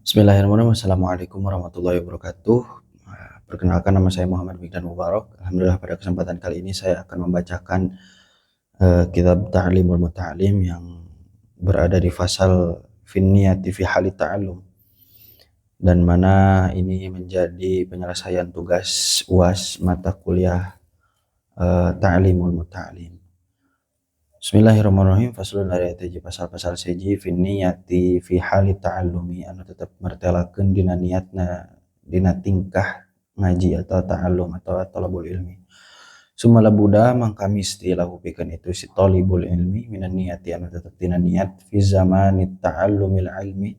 Bismillahirrahmanirrahim. Assalamualaikum warahmatullahi wabarakatuh. Perkenalkan, nama saya Muhammad Mikdan Mubarak. Alhamdulillah, pada kesempatan kali ini saya akan membacakan kitab Ta'limul Muta'alim yang berada di fasal Finniyati fi Hali Ta'allum, dan mana ini menjadi penyelesaian tugas UAS mata kuliah Ta'limul Muta'alim. Bismillahirrahmanirrahim. Faslun ari hiji pasal-pasal seji finniyati fi hali ta'allumi, anu tetep mertelakeun dina niatna dina tingkah ngaji atau ta'allum atau talabul ilmi. Sumala buda mangka misti lahu pikeun itu si talibul ilmi minan niyati, anu tetep dina niat fi zamanit ta'allumil ilmi,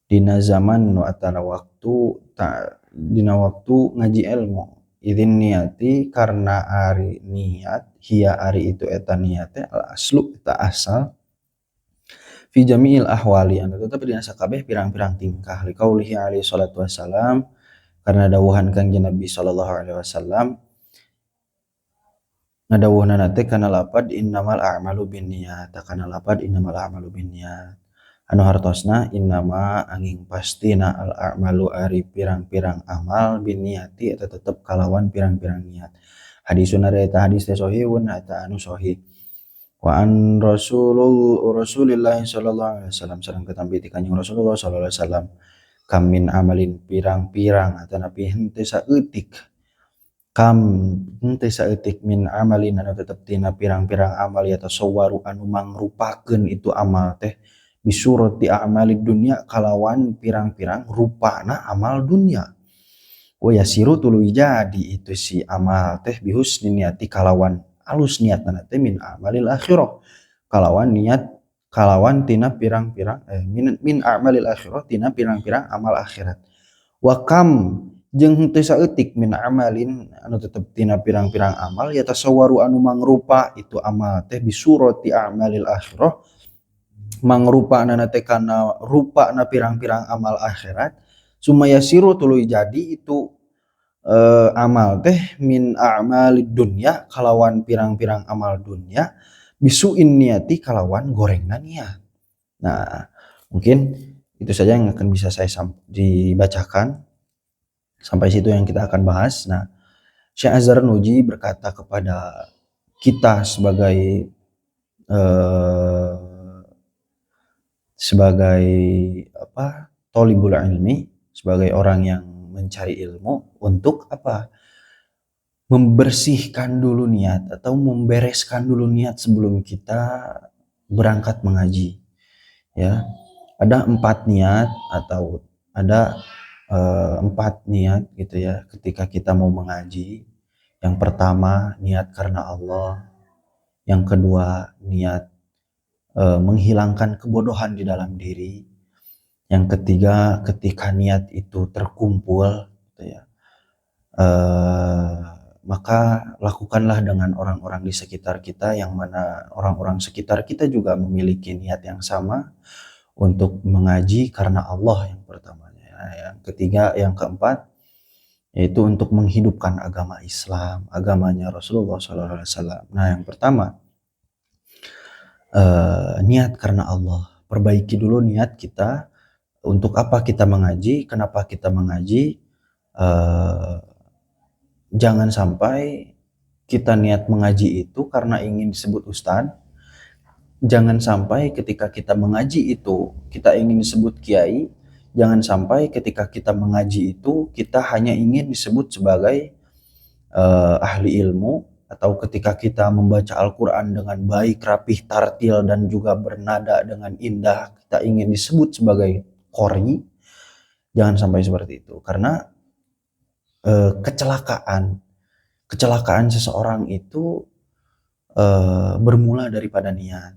dina zaman nu atana waktu dina waktu ngaji ilmu. Idin niati karena ari niat hiya ari itu eta niatnya al aslu eta asal fi jami'il ahwali, anu tetep dina sakabeh pirang-pirang tingkah, liqaulihi alaihi salatu wassalam, karena dawuhan Kangjeng Nabi sallallahu alaihi wasallam, ngadawuhna teh kana lapad innamal a'malu binniyat, kana lapad innamal a'malu binniyat, anu hartosna innama angin pastina al a'malu ari pirang-pirang amal binniyati eta tetep kalawan pirang-pirang niat. Hadisun ari eta hadis teh sahihun eta anu sahih. Wa an Rasulillah sallallahu alaihi wasallam, sareng ketampi ti Kanjeng Rasulullah sallallahu alaihi wasallam, kam min amalin pirang-pirang atau napi henteu saeutik, kam henteu saeutik min amalin anu tetep tina pirang-pirang amal ya tasawwaru anu mangrupakeun itu amal teh bisurati a'malid dunya kalawan pirang-pirang rupana amal dunya. Wa yasiru tuluy jadi itu si amal teh bihusni niati kalawan alus niatna teh min amalil akhirah, kalawan niat kalawan tina pirang-pirang min amalil akhirah tina pirang-pirang amal akhirat. Wa kam jeung henteu saeutik min amalin anu tetep tina pirang-pirang amal ya tasawwaru anu mangrupa itu amal teh bisurati a'malil akhirah, mangrupana teh kana rupana pirang-pirang amal akhirat. Sumaya siru tuluy jadi itu amal teh min a'malid dunya kalawan pirang-pirang amal dunya bisuin niati kalawan gorengna niat. Nah, mungkin itu saja yang akan bisa saya dibacakan. Sampai situ yang kita akan bahas. Nah, Syekh Azhar Nuji berkata kepada kita sebagai thalibul ilmi, sebagai orang yang mencari ilmu, untuk apa? Membersihkan dulu niat atau membereskan dulu niat sebelum kita berangkat mengaji. Ya, ada 4 niat atau ada 4 niat gitu ya ketika kita mau mengaji. Yang pertama niat karena Allah, yang kedua niat menghilangkan kebodohan di dalam diri, yang ketiga ketika niat itu terkumpul gitu ya, maka lakukanlah dengan orang-orang di sekitar kita, yang mana orang-orang sekitar kita juga memiliki niat yang sama untuk mengaji karena Allah yang pertamanya. Yang ketiga, yang keempat yaitu untuk menghidupkan agama Islam, agamanya Rasulullah SAW. Nah, yang pertama niat karena Allah. Perbaiki dulu niat kita. Untuk apa kita mengaji? Kenapa kita mengaji? Jangan sampai kita niat mengaji itu karena ingin disebut ustadz. Jangan sampai ketika kita mengaji itu kita ingin disebut kiai. Jangan sampai ketika kita mengaji itu kita hanya ingin disebut sebagai ahli ilmu, atau ketika kita membaca Al-Quran dengan baik, rapih, tartil, dan juga bernada dengan indah, kita ingin disebut sebagai qori. Jangan sampai seperti itu, karena kecelakaan seseorang itu bermula daripada niat.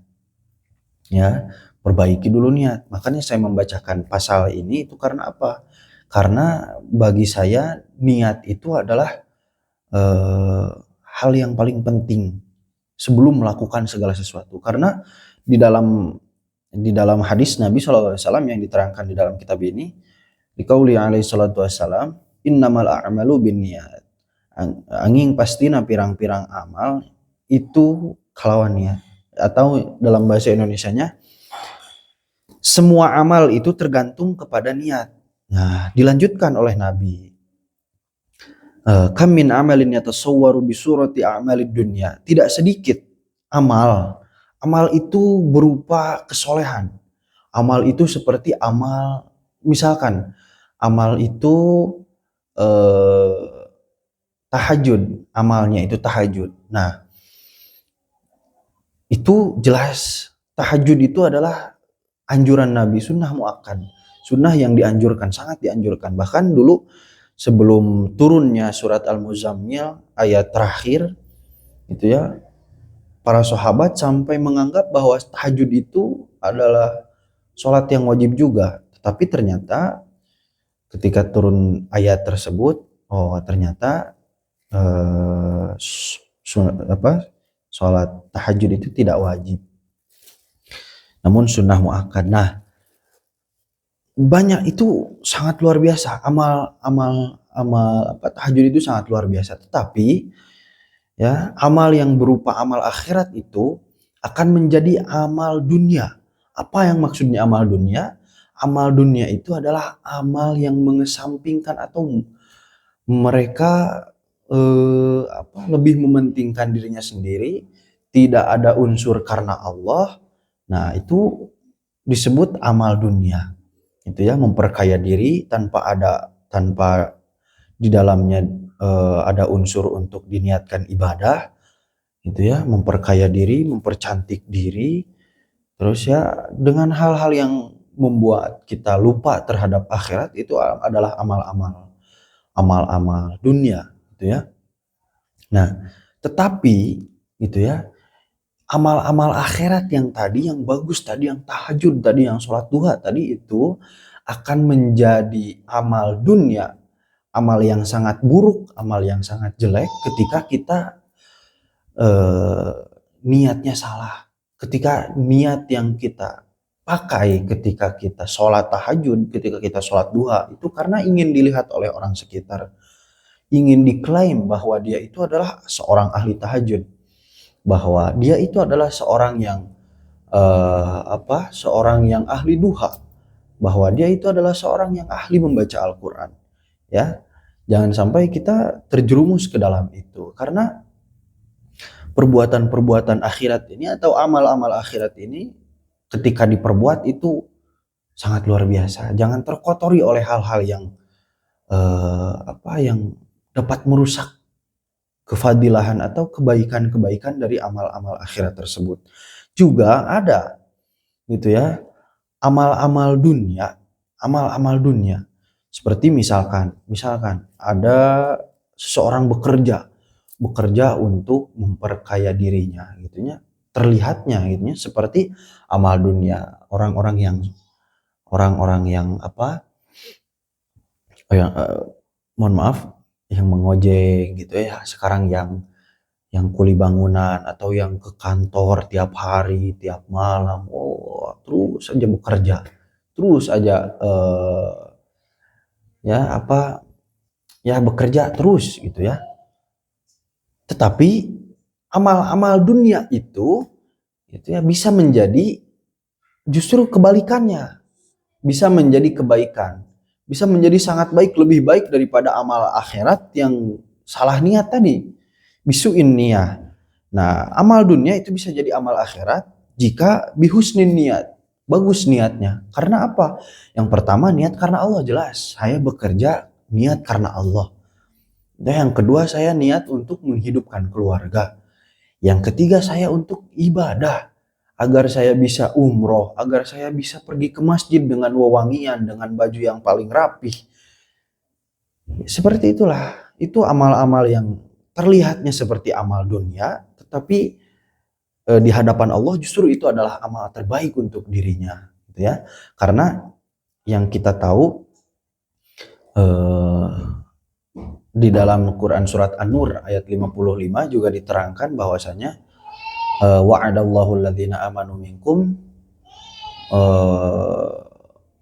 Ya, perbaiki dulu niat. Makanya saya membacakan pasal ini itu karena apa? Karena bagi saya niat itu adalah hal yang paling penting sebelum melakukan segala sesuatu. Karena di dalam hadis Nabi SAW yang diterangkan di dalam kitab ini, liqauli alaihi salatu wassalam, innamal a'malu binniyat, angin pastina pirang-pirang amal itu kalawan niat. Atau dalam bahasa Indonesianya, Semua amal itu tergantung kepada niat. Nah, dilanjutkan oleh Nabi. Kam min amalin yatasawwaru bi surati a'malid dunya. Tidak sedikit amal. Amal itu berupa kesolehan. Amal itu seperti amal, misalkan amal itu eh, tahajud, amalnya itu tahajud. Nah, itu jelas tahajud itu adalah anjuran Nabi, sunnah muakkad, sunnah yang dianjurkan, sangat dianjurkan. Bahkan dulu sebelum turunnya surat Al-Muzammil ayat terakhir itu ya, para sahabat sampai menganggap bahwa tahajud itu adalah sholat yang wajib juga. Tetapi ternyata ketika turun ayat tersebut, oh ternyata sholat tahajud itu tidak wajib, namun sunnah muakkad. Nah, banyak itu sangat luar biasa, amal tahajud itu sangat luar biasa. Tetapi ya, amal yang berupa amal akhirat itu akan menjadi amal dunia. Apa yang maksudnya amal dunia? Amal dunia itu adalah amal yang mengesampingkan atau mereka lebih mementingkan dirinya sendiri, tidak ada unsur karena Allah. Nah, itu disebut amal dunia. Itu ya, memperkaya diri tanpa di dalamnya ada unsur untuk diniatkan ibadah. Itu ya, memperkaya diri, mempercantik diri. Terus ya, dengan hal-hal yang membuat kita lupa terhadap akhirat, itu adalah amal-amal dunia, gitu ya. Nah, tetapi itu ya, amal-amal akhirat yang tadi, yang bagus tadi, yang tahajud tadi, yang sholat duha tadi, itu akan menjadi amal dunia, amal yang sangat buruk, amal yang sangat jelek ketika kita niatnya salah. Ketika niat yang kita pakai ketika kita sholat tahajud, ketika kita sholat duha, itu karena ingin dilihat oleh orang sekitar, ingin diklaim bahwa dia itu adalah seorang ahli tahajud, bahwa dia itu adalah seorang yang seorang yang ahli duha, bahwa dia itu adalah seorang yang ahli membaca Al-Quran. Ya, jangan sampai kita terjerumus ke dalam itu, karena perbuatan-perbuatan akhirat ini atau amal-amal akhirat ini ketika diperbuat itu sangat luar biasa. Jangan terkotori oleh hal-hal yang yang dapat merusak kefadilahan atau kebaikan-kebaikan dari amal-amal akhirat tersebut. Juga ada gitu ya, amal-amal dunia seperti misalkan ada seseorang bekerja untuk memperkaya dirinya gitunya, terlihatnya gitunya seperti amal dunia. Orang-orang yang mohon maaf, yang mengojek gitu ya, sekarang yang kuli bangunan atau yang ke kantor tiap hari, tiap malam, terus aja bekerja, terus aja bekerja terus gitu ya. Tetapi amal-amal dunia itu ya bisa menjadi justru kebalikannya, bisa menjadi kebaikan, bisa menjadi sangat baik, lebih baik daripada amal akhirat yang salah niat tadi, bisuin niyah. Nah, amal dunia itu bisa jadi amal akhirat jika bihusnin niat, bagus niatnya. Karena apa? Yang pertama, niat karena Allah, jelas saya bekerja niat karena Allah. Dan yang kedua, saya niat untuk menghidupkan keluarga. Yang ketiga, saya untuk ibadah, agar saya bisa umroh, agar saya bisa pergi ke masjid dengan wewangian, dengan baju yang paling rapih. Seperti itulah, itu amal-amal yang terlihatnya seperti amal dunia, tetapi di hadapan Allah justru itu adalah amal terbaik untuk dirinya, gitu ya. Karena yang kita tahu di dalam Quran surat An-Nur ayat 55 juga diterangkan bahwasanya wa'adallahu alladhina amanu minkum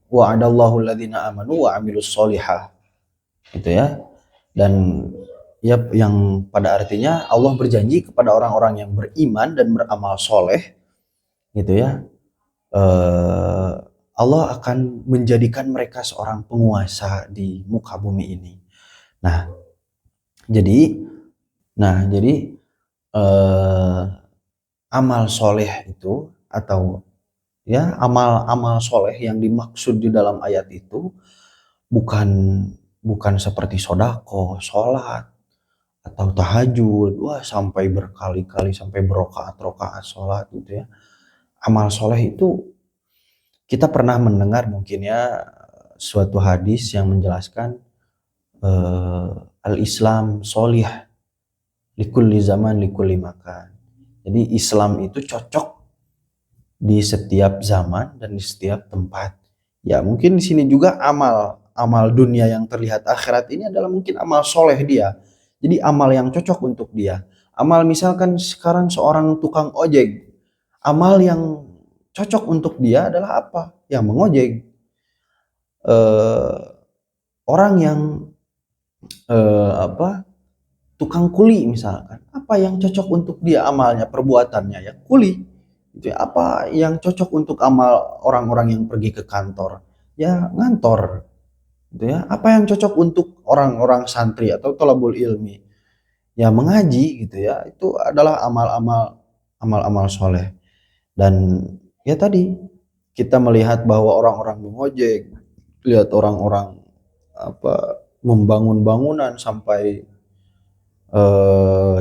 wa'adallahu alladhina amanu wa amilus solihah, gitu ya. Dan ya, yang pada artinya Allah berjanji kepada orang-orang yang beriman dan beramal soleh, gitu ya. Allah akan menjadikan mereka seorang penguasa di muka bumi ini. Nah, jadi jadi amal soleh itu atau ya amal-amal soleh yang dimaksud di dalam ayat itu bukan bukan seperti sodako, sholat, atau tahajud, wah sampai berkali-kali sampai berokaat-rokaat sholat gitu ya. Amal soleh itu kita pernah mendengar mungkin ya suatu hadis yang menjelaskan al-Islam solih likulli zaman likulli makan. Jadi Islam itu cocok di setiap zaman dan di setiap tempat. Ya mungkin di sini juga amal dunia yang terlihat akhirat ini adalah mungkin amal soleh dia. Jadi amal yang cocok untuk dia. Amal misalkan sekarang seorang tukang ojek, amal yang cocok untuk dia adalah apa? Yang mengojek. Eh, orang yang tukang kuli misalkan, apa yang cocok untuk dia amalnya, perbuatannya ya kuli. Itu ya, apa yang cocok untuk amal orang-orang yang pergi ke kantor? Ya ngantor. Gitu ya. Apa yang cocok untuk orang-orang santri atau thalabul ilmi? Ya mengaji gitu ya. Itu adalah amal-amal soleh. Dan ya tadi kita melihat bahwa orang-orang mengojek, lihat orang-orang membangun bangunan sampai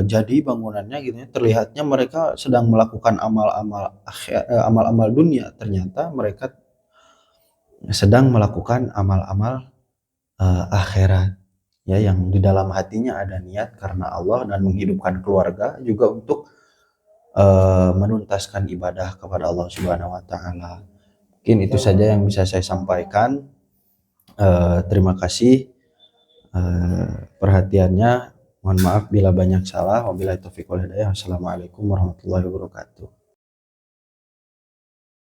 jadi bangunannya gitu ya, terlihatnya mereka sedang melakukan amal-amal dunia, ternyata mereka sedang melakukan amal-amal akhirat ya, yang di dalam hatinya ada niat karena Allah dan menghidupkan keluarga juga untuk menuntaskan ibadah kepada Allah Subhanahu wa taala. Mungkin itu saja yang bisa saya sampaikan. Terima kasih perhatiannya. Mohon maaf bila banyak salah. Wabillahi taufiq wal hidayah. Wassalamualaikum warahmatullahi wabarakatuh.